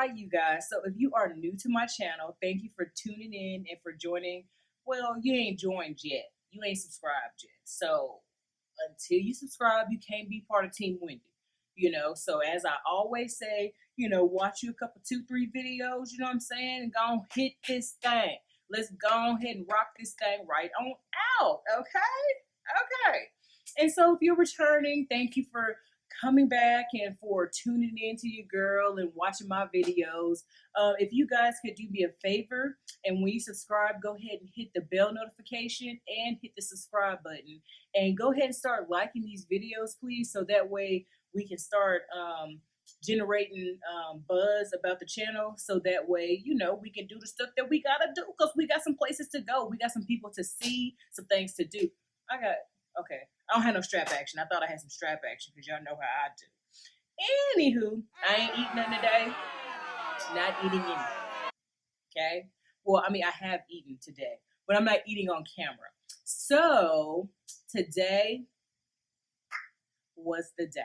Hi, you guys. So, if you are new to my channel, thank you for tuning in and for joining. Well, you ain't joined yet. You ain't subscribed yet. So, until you subscribe, you can't be part of Team Wendy. So as I always say, watch you a couple, two, three videos, you know what I'm saying? And go on, hit this thing. Let's go ahead and rock this thing right on out. Okay. Okay. And so, if you're returning, thank you for coming back and for tuning in to your girl and watching my videos. If you guys could do me a favor, and when you subscribe, go ahead and hit the bell notification and hit the subscribe button, and go ahead and start liking these videos, please, so that way we can start generating buzz about the channel, so that way we can do the stuff that we gotta do, because we got some places to go, we got some people to see, some things to do. Okay, I don't have no strap action. I thought I had some strap action because y'all know how I do. Anywho, I ain't eating nothing today. Not eating anything. Okay? Well, I mean, I have eaten today, but I'm not eating on camera. So today was the day.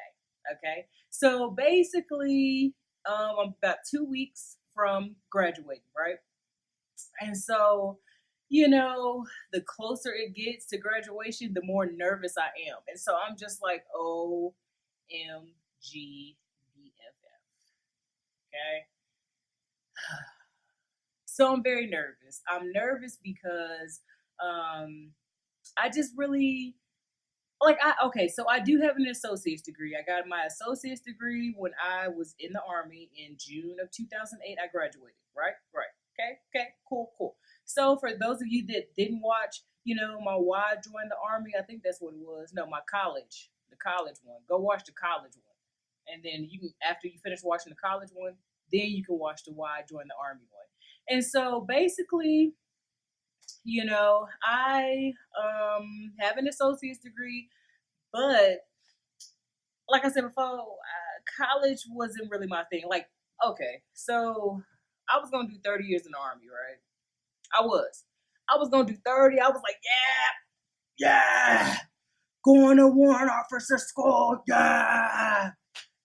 Okay? So basically, I'm about 2 weeks from graduating, right? And so the closer it gets to graduation, the more nervous I am. And so I'm just like, OMG BFF. Okay. So I'm very nervous. I'm nervous because I just really so I do have an associate's degree. I got my associate's degree when I was in the Army in June of 2008. I graduated, right? Right. Okay, cool. So for those of you that didn't watch, my why I joined the Army, I think that's what it was. No, my college, the college one. Go watch the college one. And then you can, after you finish watching the college one, then you can watch the why I joined the Army one. And so basically, I have an associate's degree, but like I said before, college wasn't really my thing. Like, okay, so I was gonna do 30 years in the Army, right? I was gonna do 30. I was like, yeah, going to warrant officer school, yeah.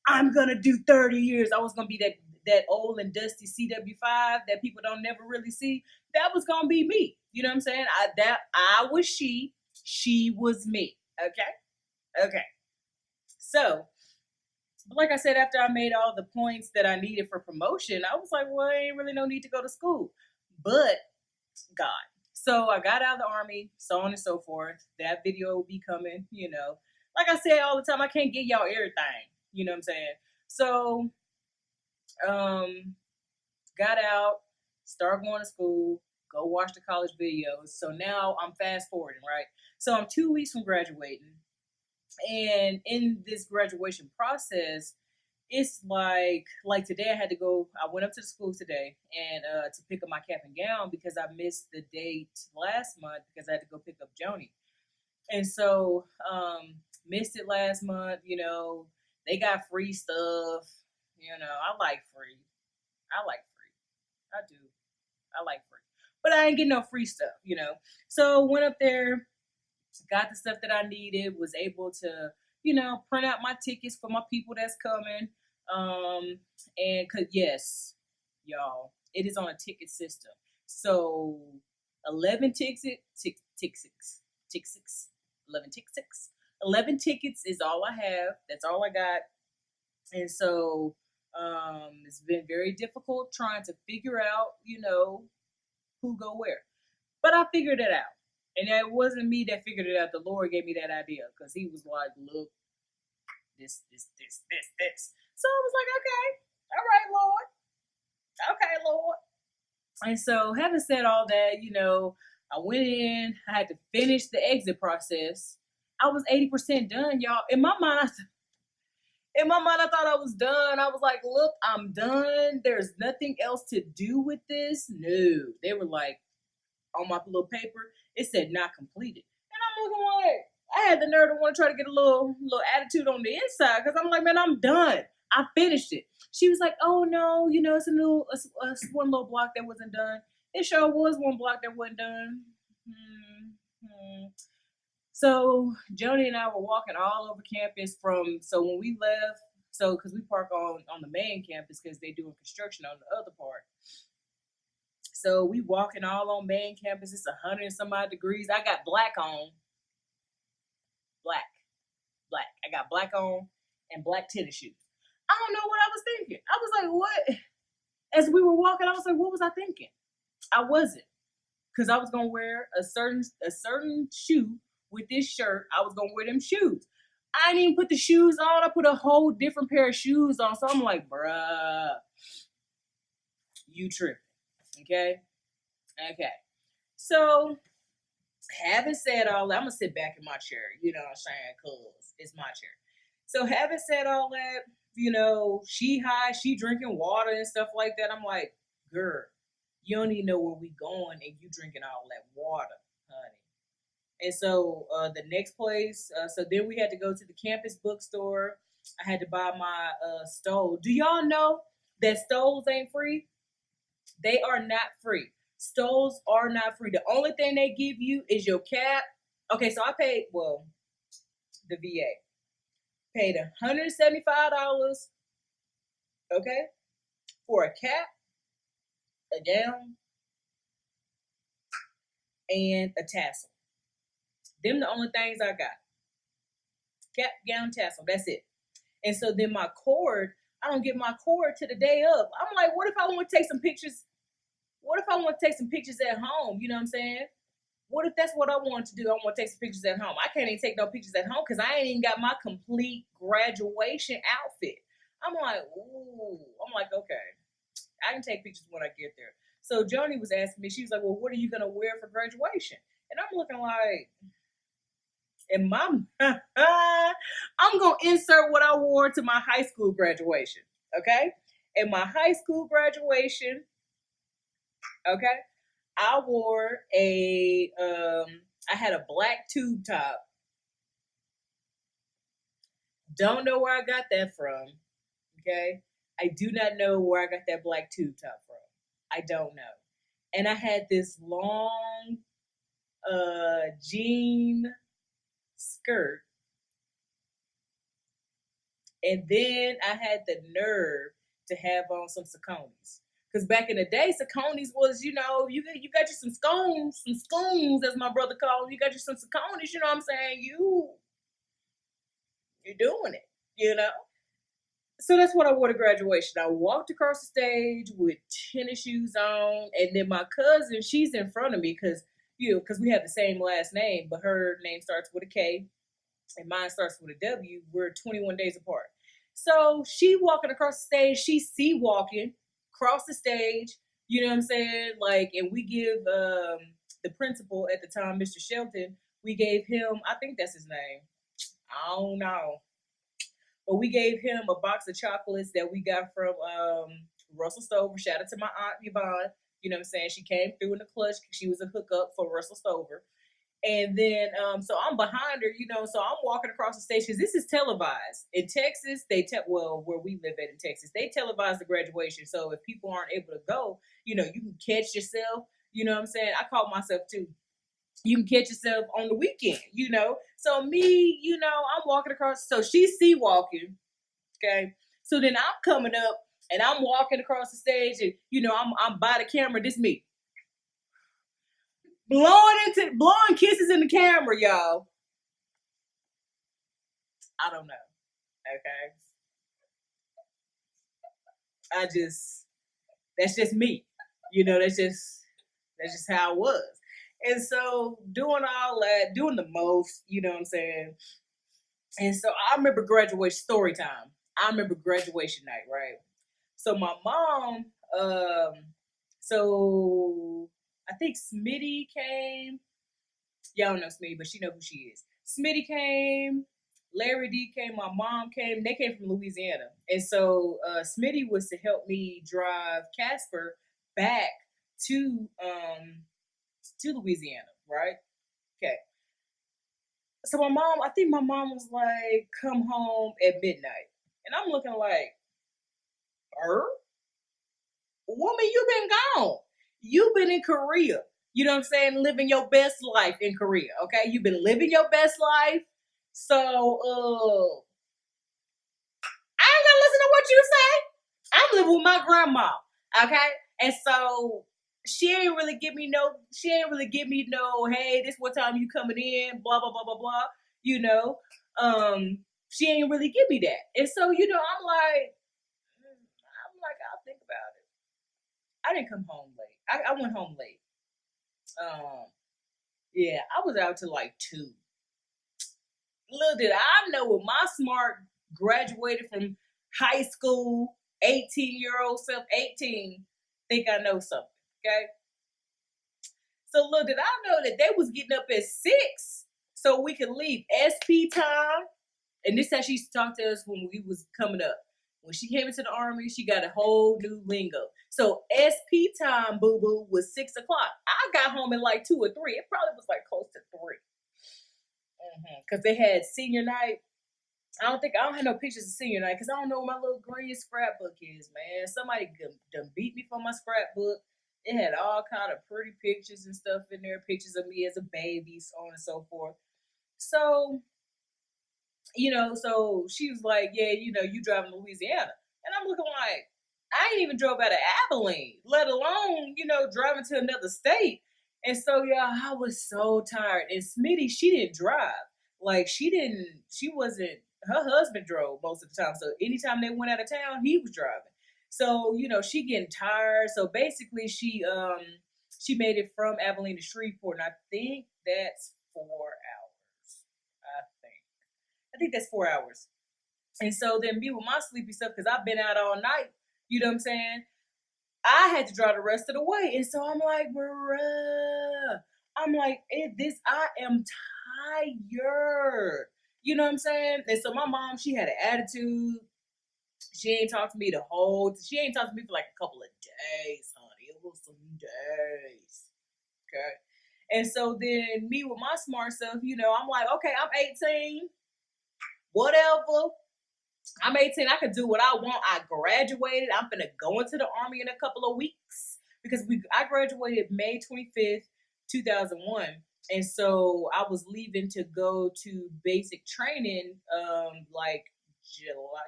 I'm gonna do 30 years. I was gonna be that old and dusty CW5 that people don't never really see. That was gonna be me. You know what I'm saying? I was she was me. Okay. So, like I said, after I made all the points that I needed for promotion, I was like, well, ain't really no need to go to school. But God. So I got out of the Army, so on and so forth. That video will be coming, Like I say all the time, I can't get y'all everything. You know what I'm saying? So, got out, start going to school, go watch the college videos. So now I'm fast forwarding, right? So I'm 2 weeks from graduating. And in this graduation process, it's like today I had to go. I went up to the school today and to pick up my cap and gown because I missed the date last month because I had to go pick up Joanie. And so missed it last month. They got free stuff. I like free. I do. I like free, but I ain't getting no free stuff. So went up there, got the stuff that I needed, was able to print out my tickets for my people that's coming. And cause yes, y'all, it is on a ticket system. So 11 11 tickets is all I have. That's all I got. And so it's been very difficult trying to figure out, who go where. But I figured it out. And it wasn't me that figured it out. The Lord gave me that idea because he was like, look, this. So I was like, okay, all right, Lord. Okay, Lord. And so having said all that, I went in, I had to finish the exit process. I was 80% done, y'all. In my mind, I thought I was done. I was like, look, I'm done. There's nothing else to do with this. No. They were like, on my little paper, it said not completed. And I'm looking like, I had the nerve to want to try to get a little attitude on the inside because I'm like, man, I'm done. I finished it. She was like, oh no, it's it's one little block that wasn't done. It sure was one block that wasn't done. So Joanie and I were walking all over campus so when we left So, because we park on the main campus because they're doing construction on the other part. So we walking all on main campus. It's 100 and some odd degrees. I got black on, black, black. I got black on and black tennis shoes. I don't know what I was thinking. I was like, what? As we were walking, I was like, what was I thinking? I wasn't, because I was gonna wear a certain shoe with this shirt. I was gonna wear them shoes. I didn't even put the shoes on. I put a whole different pair of shoes on. So I'm like, bruh, you tripping. Okay? Okay. So, having said all that, I'm going to sit back in my chair, you know what I'm saying, because it's my chair. So, having said all that, you know, she high, she drinking water and stuff like that. I'm like, girl, you don't even know where we going and you drinking all that water, honey. And so the next place, so then we had to go to the campus bookstore. I had to buy my stole. Do y'all know that stoles ain't free? They are not free. Stoles are not free. The only thing they give you is your cap. Okay, so I paid, well, the VA paid $175, okay, for a cap, a gown, and a tassel. Them the only things I got. Cap, gown, tassel. That's it. And so then my cord, I don't get my cord to the day of. I'm like, what if I want to take some pictures? What if I want to take some pictures at home? You know what I'm saying? What if that's what I want to do? I want to take some pictures at home. I can't even take no pictures at home because I ain't even got my complete graduation outfit. I'm like, ooh. I'm like, okay. I can take pictures when I get there. So Joanie was asking me, she was like, well, what are you going to wear for graduation? And I'm looking like, and I'm going to insert what I wore to my high school graduation, okay? In my high school graduation, okay, I wore I had a black tube top. Don't know where I got that from, okay? I do not know where I got that black tube top from. I don't know. And I had this long jean skirt. And then I had the nerve to have on some Saucony's. Because back in the day, Saucony's was, you know, you got you some scones, as my brother called them. You got you some Saucony's, you know what I'm saying? You're doing it, you know? So that's what I wore to graduation. I walked across the stage with tennis shoes on, and then my cousin, she's in front of me because we have the same last name, but her name starts with a K and mine starts with a W. We're 21 days apart. So she walking across the stage, she's walking across the stage, you know what I'm saying? Like, and we give the principal at the time, Mr. Shelton, we gave him, I think that's his name. I don't know. But we gave him a box of chocolates that we got from Russell Stover. Shout out to my aunt Yvonne. You know what I'm saying? She came through in the clutch. She was a hookup for Russell Stover. And then, so I'm behind her, you know, so I'm walking across the stage because this is televised. In Texas, where we live at in Texas, they televise the graduation. So if people aren't able to go, you know, you can catch yourself. You know what I'm saying? I caught myself too. You can catch yourself on the weekend, you know. So me, you know, I'm walking across. So she's walking, okay. So then I'm coming up and I'm walking across the stage, and you know, I'm by the camera. This me blowing kisses in the camera, y'all. I don't know, okay. That's just me, you know. That's just how it was. And so doing all that, doing the most, you know what I'm saying? And so I remember graduation story time. I remember graduation night, right? So my mom, so I think Smitty came. Y'all don't know Smitty, but she know who she is. Smitty came, Larry D came, my mom came. They came from Louisiana. And so Smitty was to help me drive Casper back to Louisiana, right? Okay. So I think my mom was like, come home at midnight. And I'm looking like, woman, you been gone. You've been in Korea. You know what I'm saying? Living your best life in Korea, okay? You've been living your best life. So, I ain't what you say? I'm living with my grandma, okay? And so she ain't really give me no, hey, this what time you coming in, blah, blah, blah, blah, blah, you know. She ain't really give me that. And so, I'll think about it. I didn't come home late. I went home late. Um, yeah, I was out till like 2. Little did I know with my smart graduated from high school, 18-year-old self, 18, think I know something. Okay. So little did I know that they was getting up at 6 so we could leave SP time. And this is how she used to talk to us when we was coming up. When she came into the Army, she got a whole new lingo. So SP time, boo boo, was 6 o'clock. I got home at like 2 or 3. It probably was like close to 3. Because they had senior night. I don't have no pictures of senior night because I don't know where my little green scrapbook is, man. Somebody done beat me for my scrapbook. It had all kind of pretty pictures and stuff in there, pictures of me as a baby, so on and so forth. So, so she was like, yeah, you driving to Louisiana. And I'm looking like, I ain't even drove out of Abilene, let alone, driving to another state. And so, y'all, I was so tired. And Smitty, she didn't drive. Like, she wasn't, her husband drove most of the time. So anytime they went out of town, he was driving. So, she getting tired. So basically she made it from Abilene to Shreveport. And I think that's 4 hours. I think that's 4 hours. And so then me with my sleepy stuff, because I've been out all night, you know what I'm saying? I had to drive the rest of the way. And so I'm like, bruh. I'm like, I am tired. You know what I'm saying? And so my mom, she had an attitude. She ain't talked to me she ain't talked to me for like a couple of days, honey. It was some days. Okay. And so then me with my smart stuff, I'm like, okay, I'm 18. Whatever. I'm 18. I can do what I want. I graduated. I'm gonna go into the Army in a couple of weeks because I graduated May 25th, 2001. And so I was leaving to go to basic training like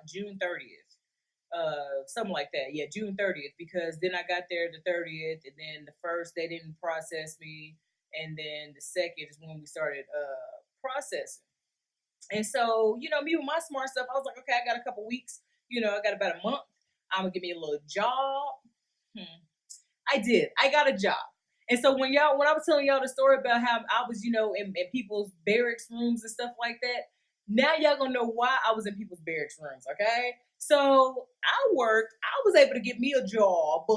June 30th. Something like that. Yeah, June 30th, because then I got there the 30th, and then the first they didn't process me, and then the second is when we started processing. And so, me with my smart stuff, I was like, okay, I got a couple weeks, I got about a month. I'm gonna give me a little job. I did. I got a job. And so when I was telling y'all the story about how I was, in people's barracks rooms and stuff like that, now y'all gonna know why I was in people's barracks rooms, okay? So I was able to get me a job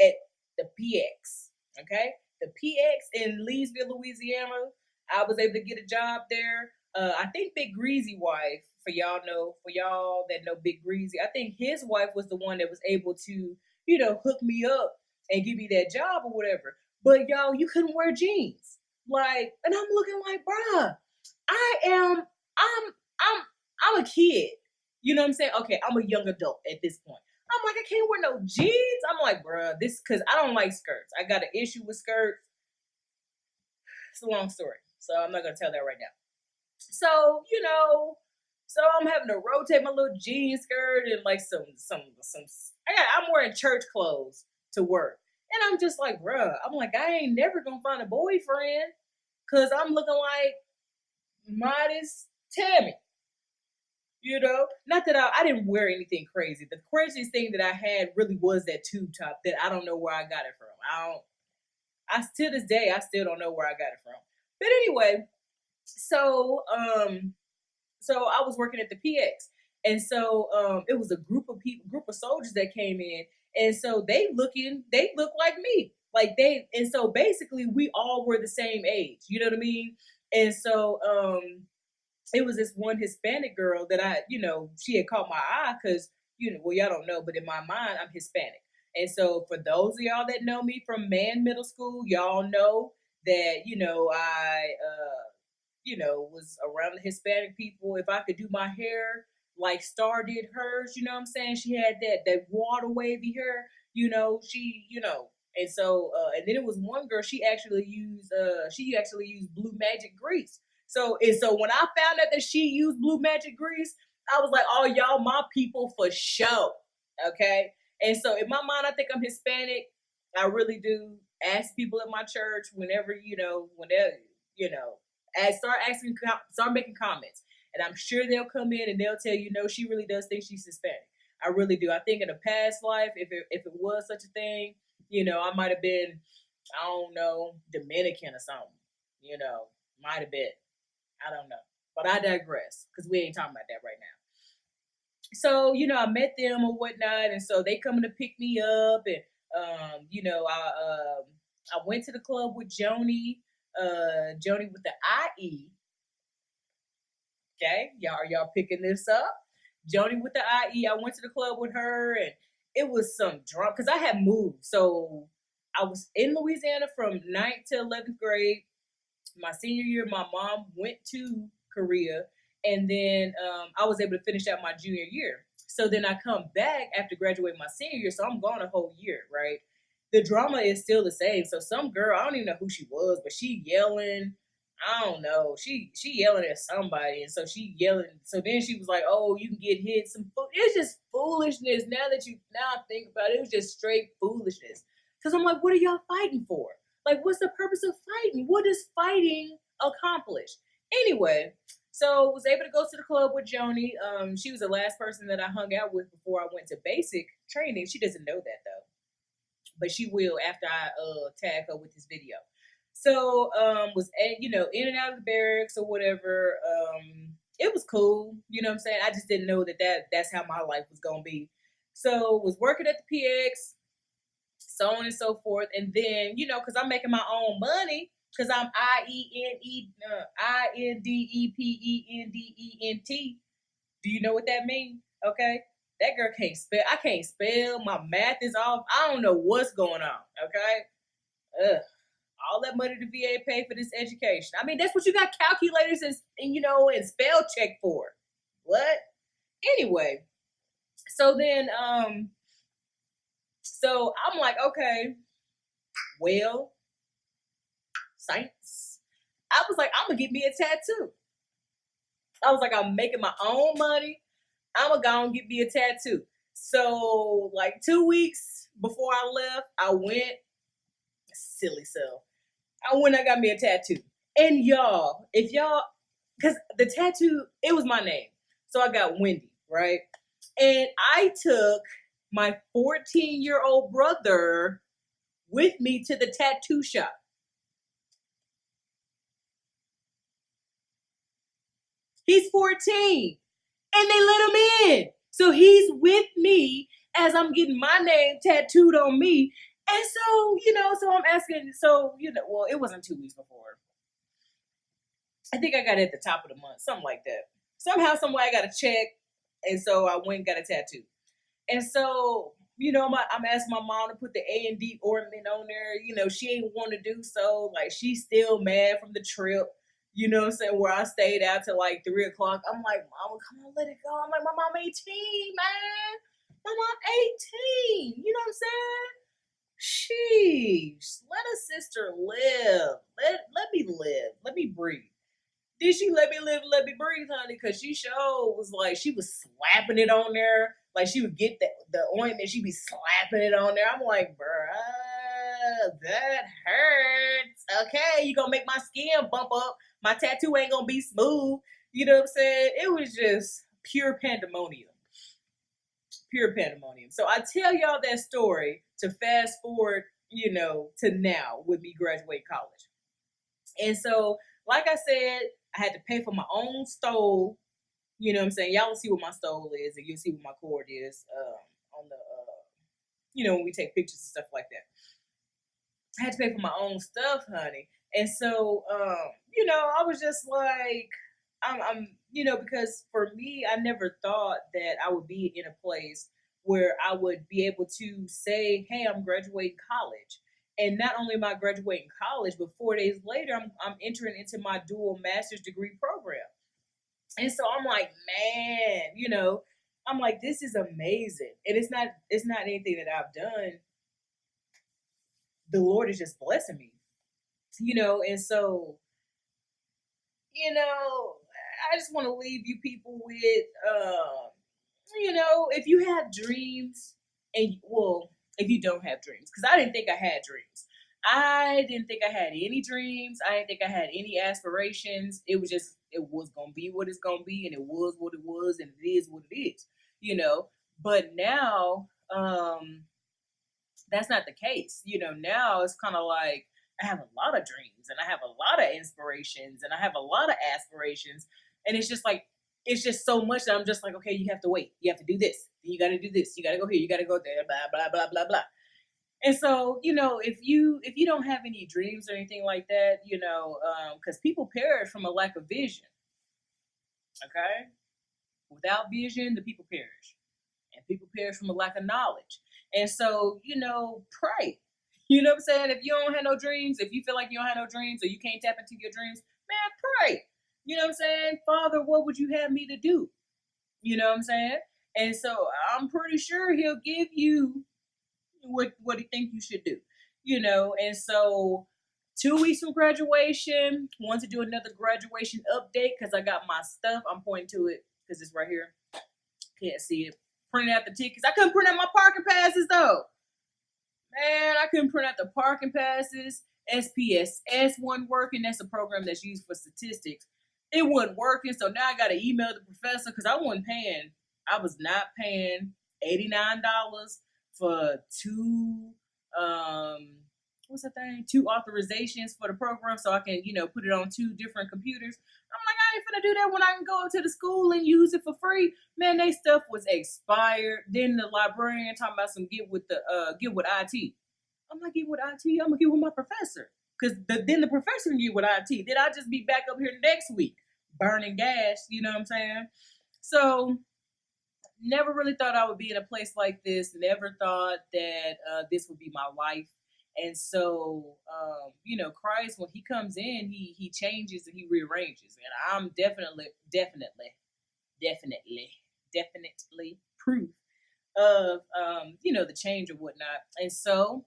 at the PX, okay? The PX in Leesville, Louisiana. I was able to get a job there. I think Big Greasy wife, for y'all that know Big Greasy, I think his wife was the one that was able to, hook me up and give me that job or whatever. But y'all, you couldn't wear jeans. Like, and I'm looking like, bruh, I'm a kid. You know what I'm saying? Okay, I'm a young adult at this point. I'm like, I can't wear no jeans. I'm like, bruh, because I don't like skirts. I got an issue with skirts. It's a long story, so I'm not gonna tell that right now. So, so I'm having to rotate my little jean skirt and like some. I'm wearing church clothes to work, and I'm just like, bruh, I'm like, I ain't never gonna find a boyfriend, cause I'm looking like modest Tammy. Not that I didn't wear anything crazy. The craziest thing that I had really was that tube top that I don't know where I got it from. To this day, I still don't know where I got it from. But anyway, so I was working at the PX, and so it was a group of soldiers that came in, and so they look like me, and so basically we all were the same age. You know what I mean? And so it was this one Hispanic girl that she had caught my eye because y'all don't know, but in my mind I'm Hispanic. And so for those of y'all that know me from Man Middle School, y'all know that, I, was around the Hispanic people. If I could do my hair like Star did hers, you know what I'm saying? She had that water wavy hair, and so, and then it was one girl, she actually used Blue Magic grease. So when I found out that she used Blue Magic grease, I was like, oh, y'all, my people for sure. Okay. And so in my mind, I think I'm Hispanic. I really do ask people at my church whenever, whenever, start asking, start making comments. And I'm sure they'll come in and they'll tell you, no, she really does think she's Hispanic. I really do. I think in a past life, if it was such a thing, I might have been, I don't know, Dominican or something. Might have been. I don't know. But I digress because we ain't talking about that right now. So, I met them or whatnot, and so they coming to pick me up, and I went to the club with Joanie, Joanie with the IE. Okay, y'all picking this up? Joanie with the IE. I went to the club with her, and it was some drunk because I had moved. So I was in Louisiana from 9th to 11th grade. My senior year, my mom went to Korea, and then I was able to finish out my junior year. So then I come back after graduating my senior year, so I'm gone a whole year, right? The drama is still the same. So some girl, I don't even know who she was, but she yelling. I don't know. She yelling at somebody, and so she yelling. So then she was like, "Oh, you can get hit." It's just foolishness. Now I think about it, it was just straight foolishness. Because I'm like, what are y'all fighting for? Like, what's the purpose of fighting? What does fighting accomplish? Anyway, so was able to go to the club with Joanie. She was the last person that I hung out with before I went to basic training. She doesn't know that though, but she will after I tag her with this video. So was in and out of the barracks or whatever. It was cool. You know what I'm saying? I just didn't know that's how my life was gonna be. So was working at the PX, so on and so forth. And then, because I'm making my own money, because I'm INDEPENDENT. Do you know what that means? Okay. That girl can't spell. I can't spell. My math is off. I don't know what's going on. Okay. Ugh. All that money the VA paid for this education. I mean, that's what you got calculators and spell check for. What? Anyway. So then, so I'm like, okay, well, science. I was like, I'm gonna get me a tattoo. I was like, I'm making my own money. I'm gonna go and get me a tattoo. So, like 2 weeks before I left, I went, silly self. I got me a tattoo. And y'all, because the tattoo, it was my name. So I got Wendy, right? And I took my 14-year-old brother with me to the tattoo shop. He's 14 and they let him in. So he's with me as I'm getting my name tattooed on me. And so, so I'm asking, well, it wasn't 2 weeks before. I think I got it at the top of the month, something like that. Somehow, some way I got a check. And so I went and got a tattoo. And so, I'm asking my mom to put the A&D ornament on there. She ain't want to do so. Like, she's still mad from the trip. You know what I'm saying? Where I stayed out till like 3 o'clock. I'm like, Mama, come on, let it go. I'm like, my mom 18, man. My mom 18. You know what I'm saying? Sheesh. Let a sister live. Let me live. Let me breathe. Did she let me live, let me breathe, honey? Because she sure was like, she was slapping it on there. Like, she would get the ointment, she'd be slapping it on there. I'm like, bruh, that hurts. Okay, you gonna make my skin bump up. My tattoo ain't gonna be smooth. You know what I'm saying? It was just pure pandemonium. Pure pandemonium. So I tell y'all that story to fast forward, to now with me graduating college. And so, like I said, I had to pay for my own stove. You know what I'm saying? Y'all will see what my stove is, and you'll see what my cord is on the, when we take pictures and stuff like that. I had to pay for my own stuff, honey. And so, I was just like, I'm because for me, I never thought that I would be in a place where I would be able to say, hey, I'm graduating college. And not only am I graduating college, but 4 days later, I'm entering into my dual master's degree program. And so I'm like, man, I'm like, this is amazing. And it's not anything that I've done. The Lord is just blessing me, and so, I just want to leave you people with, if you have dreams, and well, if you don't have dreams, because I didn't think I had dreams. I didn't think I had any dreams. I didn't think I had any aspirations. It was gonna be what it's gonna be, and it was what it was, and it is what it is. But now, that's not the case. Now it's kind of like I have a lot of dreams, and I have a lot of inspirations, and I have a lot of aspirations, and it's just so much that I'm just like, okay, you have to wait, you have to do this, you got to do this, you got to go here, you got to go there, blah blah blah blah blah. And so, if you don't have any dreams or anything like that, because people perish from a lack of vision. Okay, without vision, the people perish, and people perish from a lack of knowledge. And so, pray. You know what I'm saying? If you don't have no dreams, if you feel like you don't have no dreams or you can't tap into your dreams, man, pray. You know what I'm saying? Father, what would you have me to do? You know what I'm saying? And so I'm pretty sure he'll give you what he think you should do. And so 2 weeks from graduation, want to do another graduation update because I got my stuff. I'm pointing to it because it's right here. Can't see it. Printing out the tickets. I couldn't print out my parking passes though. Man, I couldn't print out the parking passes. SPSS wasn't working. That's a program that's used for statistics. It wasn't working, so now I got to email the professor because I was not paying $89 for two two authorizations for the program so I can, put it on 2 different computers. I'm like, I ain't finna do that when I can go to the school and use it for free. Man, they stuff was expired. Then the librarian talking about some get with IT. I'm like, get with IT? I'm gonna get with my professor. Because then the professor can get with IT. Then I'll just be back up here next week, burning gas, you know what I'm saying? So never really thought I would be in a place like this. Never thought that this would be my life. And so, Christ, when he comes in, he changes and he rearranges. And I'm definitely proof of, the change or whatnot. And so,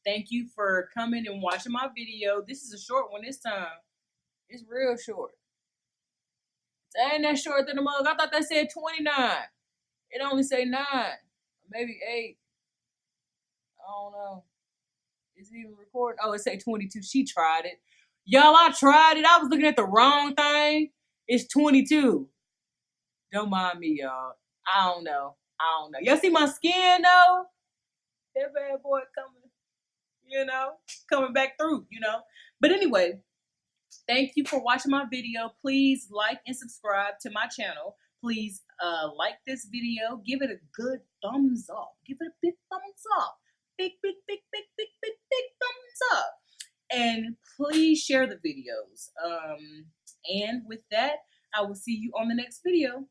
thank you for coming and watching my video. This is a short one this time. It's real short. It ain't that short than the mug. I thought that said 29. It only say 9. Maybe 8. I don't know. Is it even recording? Oh, it say 22. She tried it. Y'all, I tried it. I was looking at the wrong thing. It's 22. Don't mind me, y'all. I don't know. Y'all see my skin, though? That bad boy coming back through, But anyway, thank you for watching my video. Please like and subscribe to my channel. Please like this video. Give it a good thumbs up. Give it a big thumbs up. Big thumbs up. And please share the videos. And with that, I will see you on the next video.